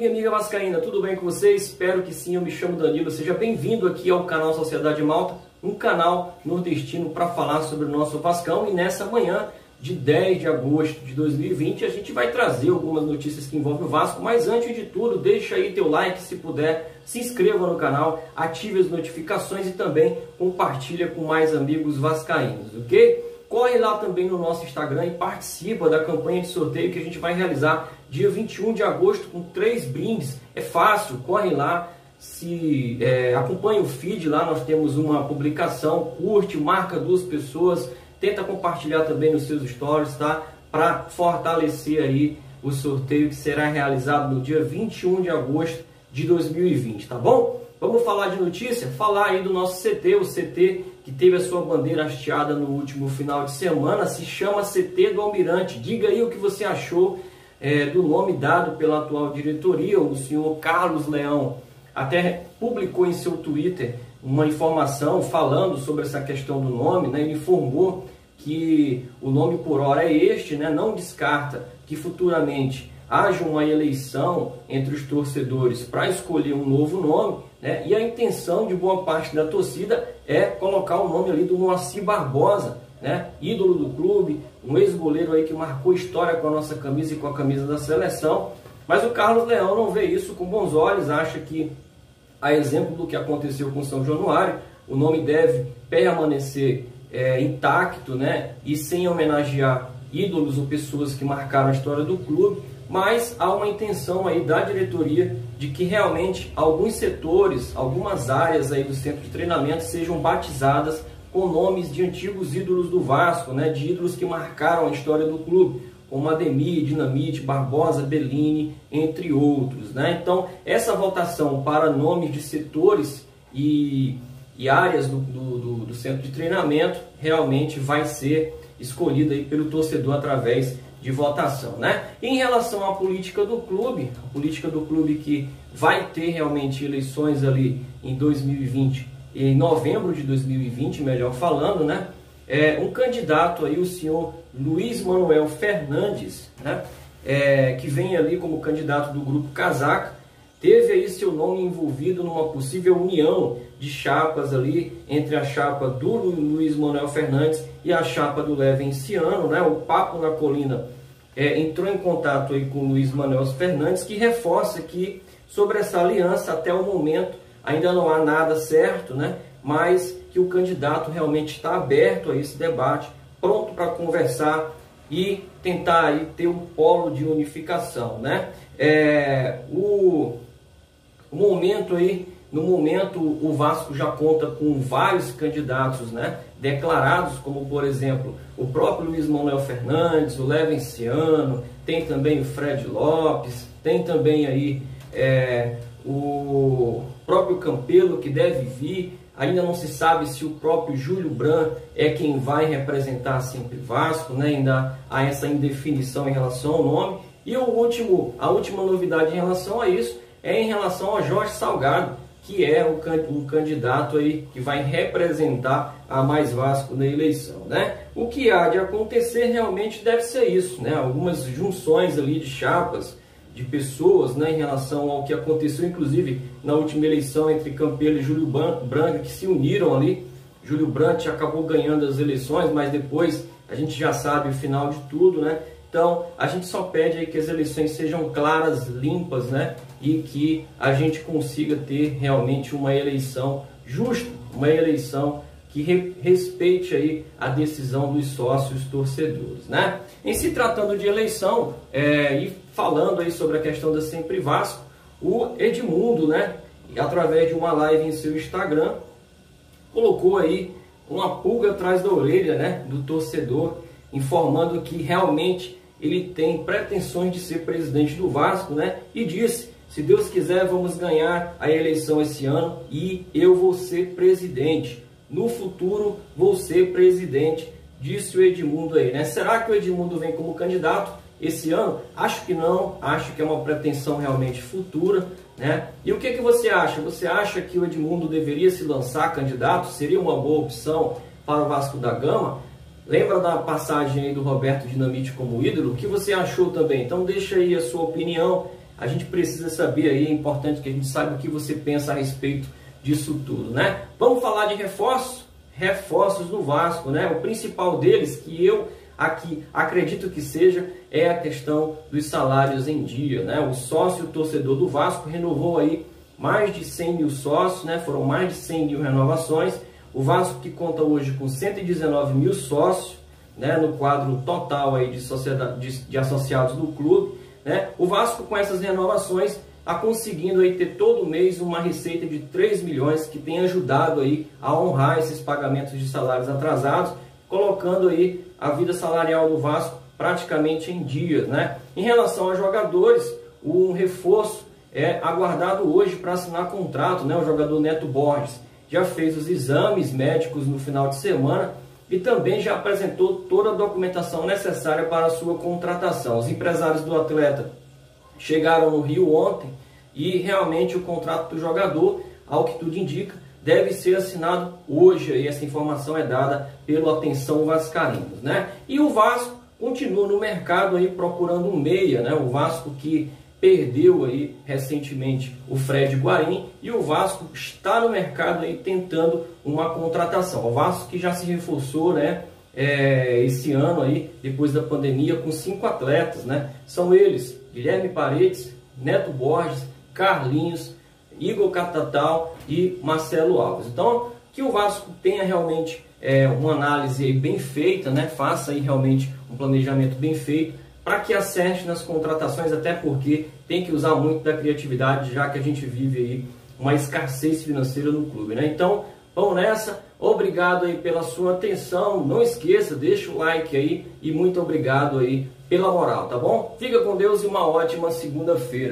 amigo e amiga vascaína, tudo bem com vocês? Espero que sim, eu me chamo Danilo, seja bem-vindo aqui ao canal Sociedade Malta, um canal nordestino para falar sobre o nosso Vascão. E nessa manhã de 10 de agosto de 2020 a gente vai trazer algumas notícias que envolvem o Vasco, mas antes de tudo, deixa aí teu like se puder, se inscreva no canal, ative as notificações e também compartilha com mais amigos vascaínos, ok? Corre lá também no nosso Instagram e participa da campanha de sorteio que a gente vai realizar dia 21 de agosto com 3 brindes. É fácil, corre lá, acompanha o feed, lá nós temos uma publicação, curte, marca 2 pessoas, tenta compartilhar também nos seus stories, tá? Para fortalecer aí o sorteio que será realizado no dia 21 de agosto de 2020, tá bom? Vamos falar de notícia? Falar aí do nosso CT, o CT que teve a sua bandeira hasteada no último final de semana, se chama CT do Almirante. Diga aí o que você achou do nome dado pela atual diretoria. O senhor Carlos Leão até publicou em seu Twitter uma informação falando sobre essa questão do nome, né? Ele informou que o nome por hora é este, né? Não descarta que futuramente haja uma eleição entre os torcedores para escolher um novo nome, né? E a intenção de boa parte da torcida é colocar o nome ali do Moacir Barbosa, né? Ídolo do clube, um ex-goleiro aí que marcou história com a nossa camisa e com a camisa da seleção. Mas o Carlos Leão não vê isso com bons olhos, acha que, a exemplo do que aconteceu com São Januário, o nome deve permanecer intacto, né? E sem homenagear ídolos ou pessoas que marcaram a história do clube. Mas há uma intenção aí da diretoria de que realmente alguns setores, algumas áreas aí do centro de treinamento sejam batizadas com nomes de antigos ídolos do Vasco, né? De ídolos que marcaram a história do clube, como Ademir, Dinamite, Barbosa, Bellini, entre outros, né? Então, essa votação para nomes de setores e áreas do centro de treinamento realmente vai ser escolhida aí pelo torcedor através de votação, né? Em relação à política do clube, a política do clube que vai ter realmente eleições ali em 2020, em novembro de 2020, melhor falando, né? Um candidato aí, o senhor Luiz Manuel Fernandes, né? Que vem ali como candidato do grupo Casaca, teve aí seu nome envolvido numa possível união de chapas ali entre a chapa do Luiz Manuel Fernandes e a chapa do Levenciano, né? O Papo na Colina entrou em contato aí com o Luiz Manuel Fernandes, que reforça que sobre essa aliança até o momento ainda não há nada certo, né? Mas que o candidato realmente está aberto a esse debate, pronto para conversar e tentar aí ter um polo de unificação, né? No momento o Vasco já conta com vários candidatos, né, declarados, como por exemplo o próprio Luiz Manuel Fernandes, o Levenciano, tem também o Fred Lopes, tem também aí o próprio Campelo que deve vir. Ainda não se sabe se o próprio Júlio Brandt é quem vai representar sempre Vasco, né? Ainda há essa indefinição em relação ao nome. E a última novidade em relação a isso é em relação a Jorge Salgado, que é o candidato aí que vai representar a Mais Vasco na eleição, né? O que há de acontecer realmente deve ser isso, né? Algumas junções ali de chapas, de pessoas, né, em relação ao que aconteceu, inclusive, na última eleição entre Campelo e Júlio Brandt, que se uniram ali. Júlio Brandt acabou ganhando as eleições, mas depois a gente já sabe o final de tudo, né? Então, a gente só pede aí que as eleições sejam claras, limpas, né? E que a gente consiga ter realmente uma eleição justa, uma eleição que respeite aí a decisão dos sócios torcedores, né? Em se tratando de eleição, e falando aí sobre a questão da Sempre Vasco, o Edmundo, né, através de uma live em seu Instagram, colocou aí uma pulga atrás da orelha, né, do torcedor, informando que realmente ele tem pretensões de ser presidente do Vasco, né, e disse: se Deus quiser, vamos ganhar a eleição esse ano e eu vou ser presidente. No futuro, vou ser presidente, disse o Edmundo aí, né? Será que o Edmundo vem como candidato esse ano? Acho que não, acho que é uma pretensão realmente futura, né? E o que você acha? Você acha que o Edmundo deveria se lançar candidato? Seria uma boa opção para o Vasco da Gama? Lembra da passagem aí do Roberto Dinamite como ídolo? O que você achou também? Então deixa aí a sua opinião. a gente precisa saber aí, é importante que a gente saiba o que você pensa a respeito disso tudo, né? Vamos falar de reforços no Vasco, né? O principal deles, que eu aqui acredito que seja, é a questão dos salários em dia, né? O sócio torcedor do Vasco renovou aí mais de 100 mil sócios, né? Foram mais de 100 mil renovações. O Vasco, que conta hoje com 119 mil sócios, né? No quadro total aí de associados do clube, né? O Vasco, com essas renovações, está conseguindo aí ter todo mês uma receita de 3 milhões, que tem ajudado aí a honrar esses pagamentos de salários atrasados, colocando aí a vida salarial do Vasco praticamente em dia, né? Em relação a jogadores, um reforço é aguardado hoje para assinar contrato, né? O jogador Neto Borges já fez os exames médicos no final de semana e também já apresentou toda a documentação necessária para a sua contratação. Os empresários do atleta chegaram no Rio ontem e realmente o contrato do jogador, ao que tudo indica, deve ser assinado hoje. E essa informação é dada pelo Atenção Vascaínos, né? E o Vasco continua no mercado aí procurando um meia, né? O Vasco que perdeu aí recentemente o Fred Guarim, e o Vasco está no mercado aí tentando uma contratação. O Vasco que já se reforçou, né? Esse ano aí, depois da pandemia, com 5 atletas, né? São eles: Guilherme Paredes, Neto Borges, Carlinhos, Igor Catatal e Marcelo Alves. Então, que o Vasco tenha realmente uma análise aí bem feita, né? Faça aí realmente um planejamento bem feito para que acerte nas contratações, até porque tem que usar muito da criatividade, já que a gente vive aí uma escassez financeira no clube, né? Então, vamos nessa. Obrigado aí pela sua atenção. Não esqueça, deixa o like aí e muito obrigado aí pela moral, tá bom? Fica com Deus e uma ótima segunda-feira.